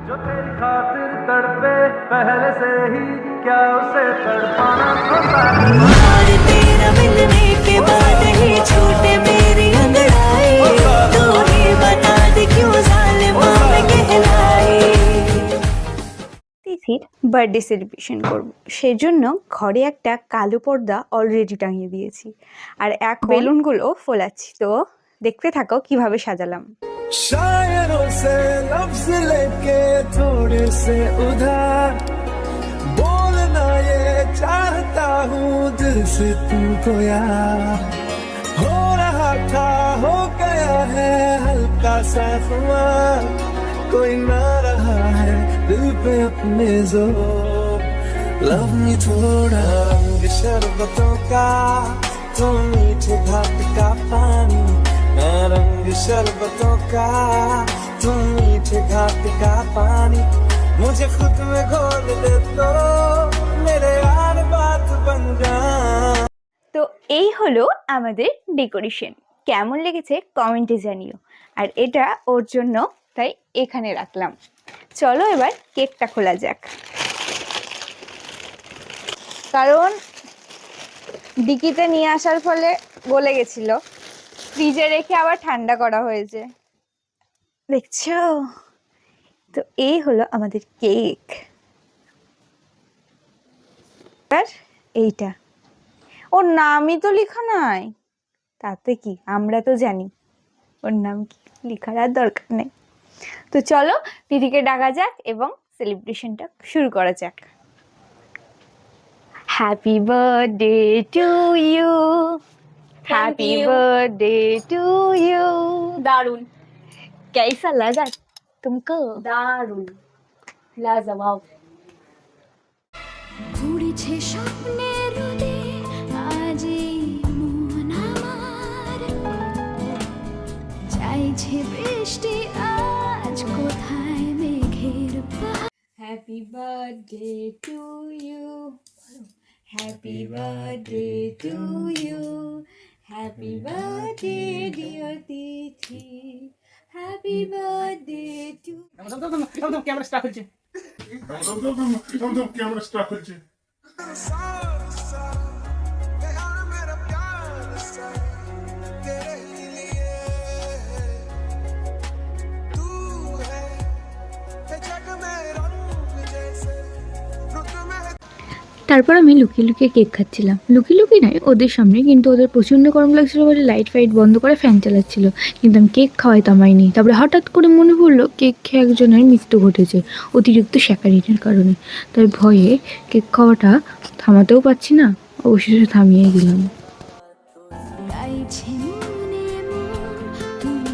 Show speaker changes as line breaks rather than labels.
जो तेरी खातिर तड़पे पहले से ही क्या उसे तड़पाना होता
और तेरा मिलने के बाद ही छूटे मेरी अंगड़ाई तू ही बता दे क्यों जालिमा मैं कहलाई।
তিথির বার্থডে সেলিব্রেশন করব, সেজন্য ঘরে একটা কালো পর্দা অলরেডি টাঙিয়ে দিয়েছি আর এখন বেলুনগুলো ফোলাচ্ছি। তো দেখতে থাকো কিভাবে সাজালাম।
शायरों से लफ्ज लेके थोड़े से उधार बोलना ये चाहता हूँ दिल से तुमको यार हो रहा था हो गया है हल्का सा खुमार कोई ना रहा है दिल पे अपने जोर लव मी थोड़ा रंग शरबतों का तो मीठे घाट का पानी मैं रंग शरबतों का तुम मीठे घाट का पानी मुझे खुद में घोल दे तो मेरे यार बात बन जा।
তো এই হলো আমাদের ডেকোরেশন, কেমন লেগেছে কমেন্টে জানিও। আর এটা ওর জন্য, তাই এখানে রাখলাম। চলো এবার কেকটা খোলা যাক, কারণ ডিকিতে নিয়ে আসার ফলে গলে গেছিল, ফ্রিজে রেখে আবার ঠান্ডা করা হয়েছে, দেখছো? তো এই হলো আমাদের কেক। আর এইটা ওর নামই তো লেখা নাই, তাতে কি, আমরা তো জানি ওর নাম কি, লেখার আর দরকার নেই। তো চলো দিদিকে ডাকা যাক এবং সেলিব্রেশনটা শুরু করা যাক। Happy birthday to you, happy birthday to you.
दारुण,
कैसा लगा तुमको?
दारुण, लाजवाब।
উড়েছে স্বপ্নের রোদে আজি মন আমার চাইছে বৃষ্টি আজ কোথায় মেঘের
happy birthday to you,
happy birthday to you,
happy birthday dear Tithi, happy birthday to.
Camera start হচ্ছে। ক্যামেরা স্টার্ট হচ্ছে।
তারপর আমি লুকিয়ে লুকিয়ে কেক খাচ্ছিলাম, লুকিয়ে লুকিয়ে নয় ওদের সামনে, কিন্তু ওদের প্রচণ্ড গরম লাগছিল বলে লাইট ফাইট বন্ধ করে ফ্যান চালাচ্ছিল, কিন্তু আমি কেক খাওয়াই থামাইনি। তারপরে হঠাৎ করে মনে পড়লো কেক খেয়ে একজনের মৃত্যু ঘটেছে অতিরিক্ত স্যাকারিনের কারণে, তাই ভয়ে কেক খাওয়াটা থামাতেও পারছি না, অবশেষে থামিয়ে দিলাম।
গাইছে মনে মন তুমি